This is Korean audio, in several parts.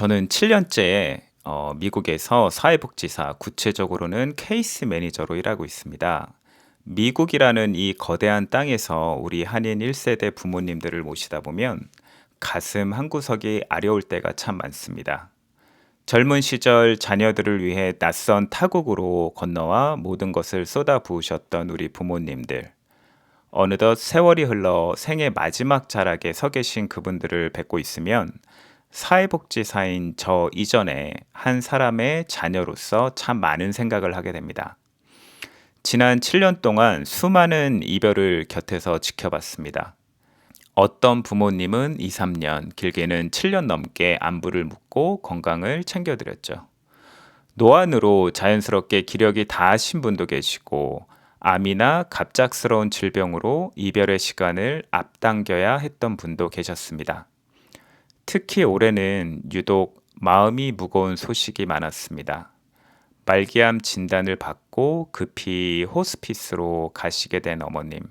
저는 7년째 미국에서 사회복지사, 구체적으로는 케이스 매니저로 일하고 있습니다. 미국이라는 이 거대한 땅에서 우리 한인 1세대 부모님들을 모시다 보면 가슴 한구석이 아려올 때가 참 많습니다. 젊은 시절 자녀들을 위해 낯선 타국으로 건너와 모든 것을 쏟아부으셨던 우리 부모님들. 어느덧 세월이 흘러 생애 마지막 자락에 서 계신 그분들을 뵙고 있으면 사회복지사인 저 이전에 한 사람의 자녀로서 참 많은 생각을 하게 됩니다. 지난 7년 동안 수많은 이별을 곁에서 지켜봤습니다. 어떤 부모님은 2, 3년, 길게는 7년 넘게 안부를 묻고 건강을 챙겨드렸죠. 노안으로 자연스럽게 기력이 다하신 분도 계시고, 암이나 갑작스러운 질병으로 이별의 시간을 앞당겨야 했던 분도 계셨습니다. 특히 올해는 유독 마음이 무거운 소식이 많았습니다. 말기암 진단을 받고 급히 호스피스로 가시게 된 어머님,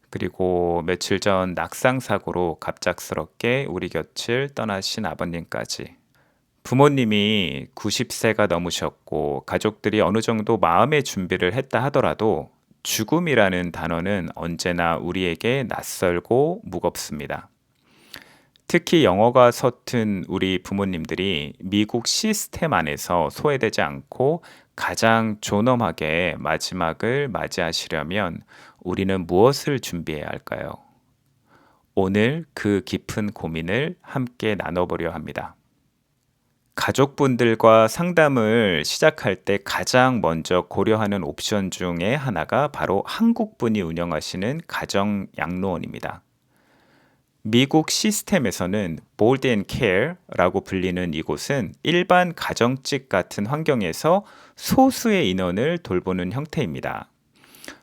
그리고 며칠 전 낙상사고로 갑작스럽게 우리 곁을 떠나신 아버님까지. 부모님이 90세가 넘으셨고 가족들이 어느 정도 마음의 준비를 했다 하더라도 죽음이라는 단어는 언제나 우리에게 낯설고 무겁습니다. 특히 영어가 서툰 우리 부모님들이 미국 시스템 안에서 소외되지 않고 가장 존엄하게 마지막을 맞이하시려면 우리는 무엇을 준비해야 할까요? 오늘 그 깊은 고민을 함께 나눠보려 합니다. 가족분들과 상담을 시작할 때 가장 먼저 고려하는 옵션 중에 하나가 바로 한국분이 운영하시는 가정 양로원입니다. 미국 시스템에서는 Board and Care라고 불리는 이곳은 일반 가정집 같은 환경에서 소수의 인원을 돌보는 형태입니다.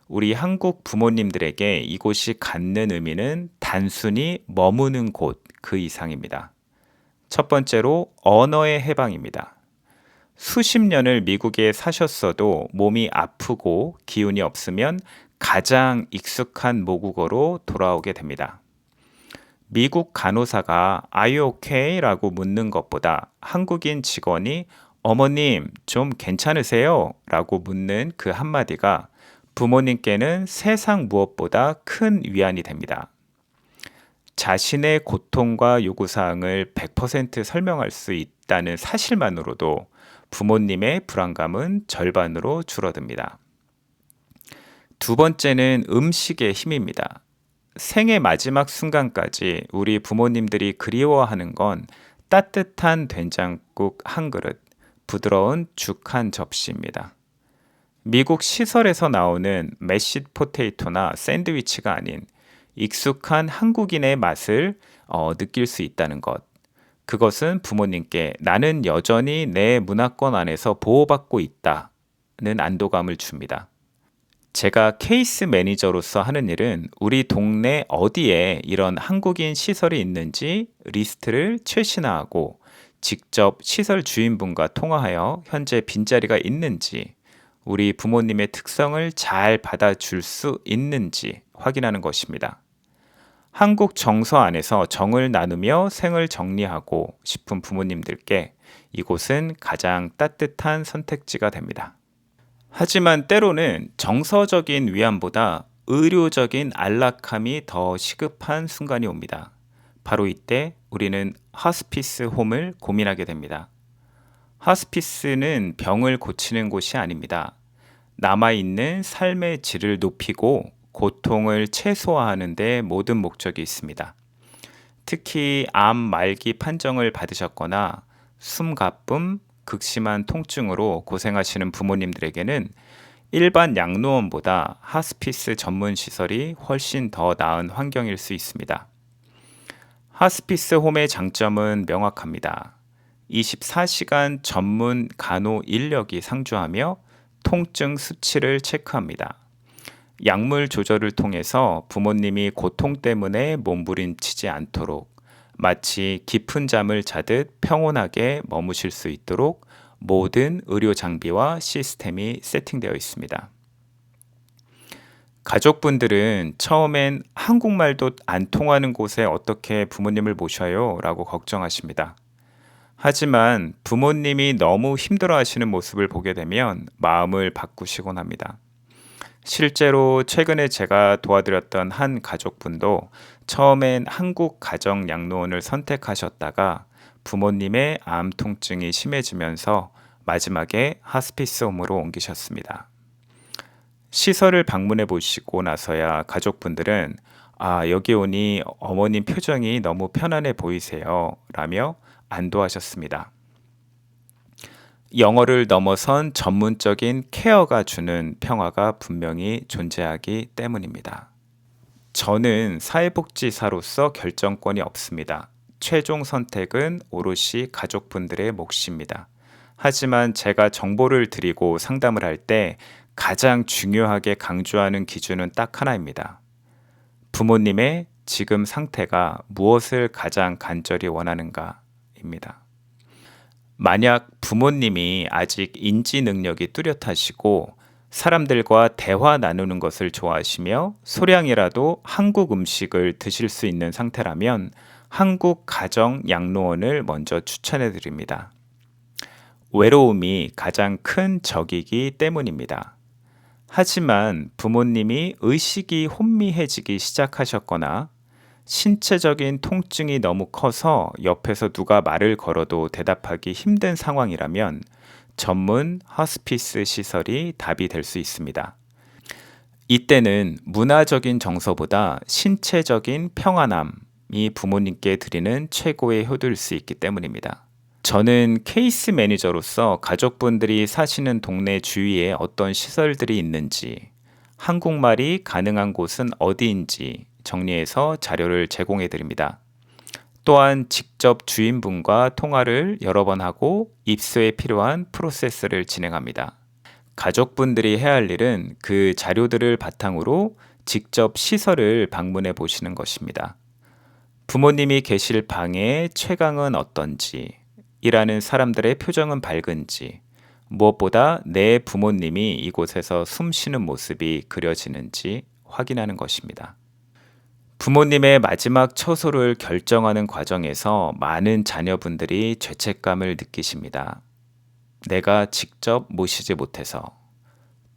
우리 한국 부모님들에게 이곳이 갖는 의미는 단순히 머무는 곳 그 이상입니다. 첫 번째로 언어의 해방입니다. 수십 년을 미국에 사셨어도 몸이 아프고 기운이 없으면 가장 익숙한 모국어로 돌아오게 됩니다. 미국 간호사가 Are you okay? 라고 묻는 것보다 한국인 직원이 어머님 좀 괜찮으세요? 라고 묻는 그 한마디가 부모님께는 세상 무엇보다 큰 위안이 됩니다. 자신의 고통과 요구사항을 100% 설명할 수 있다는 사실만으로도 부모님의 불안감은 절반으로 줄어듭니다. 두 번째는 음식의 힘입니다. 생의 마지막 순간까지 우리 부모님들이 그리워하는 건 따뜻한 된장국 한 그릇, 부드러운 죽 한 접시입니다. 미국 시설에서 나오는 매시드 포테이토나 샌드위치가 아닌 익숙한 한국인의 맛을 느낄 수 있다는 것. 그것은 부모님께 나는 여전히 내 문화권 안에서 보호받고 있다는 안도감을 줍니다. 제가 케이스 매니저로서 하는 일은 우리 동네 어디에 이런 한국인 시설이 있는지 리스트를 최신화하고 직접 시설 주인분과 통화하여 현재 빈자리가 있는지 우리 부모님의 특성을 잘 받아줄 수 있는지 확인하는 것입니다. 한국 정서 안에서 정을 나누며 생을 정리하고 싶은 부모님들께 이곳은 가장 따뜻한 선택지가 됩니다. 하지만 때로는 정서적인 위안보다 의료적인 안락함이 더 시급한 순간이 옵니다. 바로 이때 우리는 하스피스 홈을 고민하게 됩니다. 하스피스는 병을 고치는 곳이 아닙니다. 남아있는 삶의 질을 높이고 고통을 최소화하는 데 모든 목적이 있습니다. 특히 암 말기 판정을 받으셨거나 숨가쁨, 극심한 통증으로 고생하시는 부모님들에게는 일반 양로원보다 하스피스 전문 시설이 훨씬 더 나은 환경일 수 있습니다. 하스피스 홈의 장점은 명확합니다. 24시간 전문 간호 인력이 상주하며 통증 수치를 체크합니다. 약물 조절을 통해서 부모님이 고통 때문에 몸부림치지 않도록 마치 깊은 잠을 자듯 평온하게 머무실 수 있도록 모든 의료 장비와 시스템이 세팅되어 있습니다. 가족분들은 처음엔 한국말도 안 통하는 곳에 어떻게 부모님을 모셔요? 라고 걱정하십니다. 하지만 부모님이 너무 힘들어하시는 모습을 보게 되면 마음을 바꾸시곤 합니다. 실제로 최근에 제가 도와드렸던 한 가족분도 처음엔 한국 가정 양로원을 선택하셨다가 부모님의 암 통증이 심해지면서 마지막에 하스피스 홈으로 옮기셨습니다. 시설을 방문해 보시고 나서야 가족분들은 "아, 여기 오니 어머님 표정이 너무 편안해 보이세요." 라며 안도하셨습니다. 영어를 넘어선 전문적인 케어가 주는 평화가 분명히 존재하기 때문입니다. 저는 사회복지사로서 결정권이 없습니다. 최종 선택은 오롯이 가족분들의 몫입니다. 하지만 제가 정보를 드리고 상담을 할 때 가장 중요하게 강조하는 기준은 딱 하나입니다. 부모님의 지금 상태가 무엇을 가장 간절히 원하는가입니다. 만약 부모님이 아직 인지 능력이 뚜렷하시고 사람들과 대화 나누는 것을 좋아하시며 소량이라도 한국 음식을 드실 수 있는 상태라면 한국 가정 양로원을 먼저 추천해 드립니다. 외로움이 가장 큰 적이기 때문입니다. 하지만 부모님이 의식이 혼미해지기 시작하셨거나 신체적인 통증이 너무 커서 옆에서 누가 말을 걸어도 대답하기 힘든 상황이라면 전문 호스피스 시설이 답이 될 수 있습니다. 이때는 문화적인 정서보다 신체적인 평안함이 부모님께 드리는 최고의 효도일 수 있기 때문입니다. 저는 케이스 매니저로서 가족분들이 사시는 동네 주위에 어떤 시설들이 있는지, 한국말이 가능한 곳은 어디인지 정리해서 자료를 제공해 드립니다. 또한 직접 주인분과 통화를 여러 번 하고 입소에 필요한 프로세스를 진행합니다. 가족분들이 해야 할 일은 그 자료들을 바탕으로 직접 시설을 방문해 보시는 것입니다. 부모님이 계실 방의 채광은 어떤지, 일하는 사람들의 표정은 밝은지, 무엇보다 내 부모님이 이곳에서 숨 쉬는 모습이 그려지는지 확인하는 것입니다. 부모님의 마지막 처소를 결정하는 과정에서 많은 자녀분들이 죄책감을 느끼십니다. 내가 직접 모시지 못해서,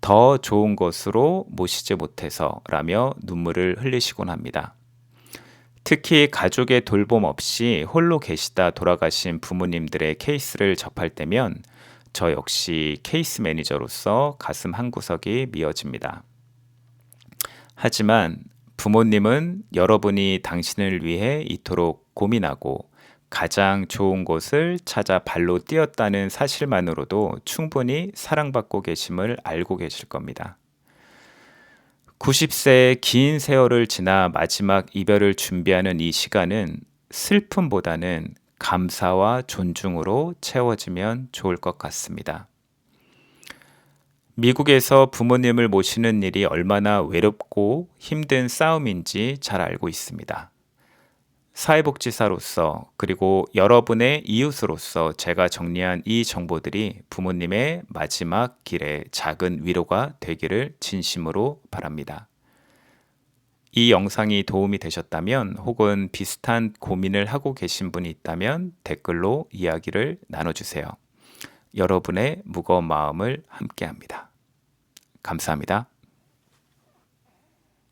더 좋은 곳으로 모시지 못해서 라며 눈물을 흘리시곤 합니다. 특히 가족의 돌봄 없이 홀로 계시다 돌아가신 부모님들의 케이스를 접할 때면 저 역시 케이스 매니저로서 가슴 한구석이 미어집니다. 하지만 부모님은 여러분이 당신을 위해 이토록 고민하고 가장 좋은 곳을 찾아 발로 뛰었다는 사실만으로도 충분히 사랑받고 계심을 알고 계실 겁니다. 90세의 긴 세월을 지나 마지막 이별을 준비하는 이 시간은 슬픔보다는 감사와 존중으로 채워지면 좋을 것 같습니다. 미국에서 부모님을 모시는 일이 얼마나 외롭고 힘든 싸움인지 잘 알고 있습니다. 사회복지사로서 그리고 여러분의 이웃으로서 제가 정리한 이 정보들이 부모님의 마지막 길에 작은 위로가 되기를 진심으로 바랍니다. 이 영상이 도움이 되셨다면 혹은 비슷한 고민을 하고 계신 분이 있다면 댓글로 이야기를 나눠주세요. 여러분의 무거운 마음을 함께합니다. 감사합니다.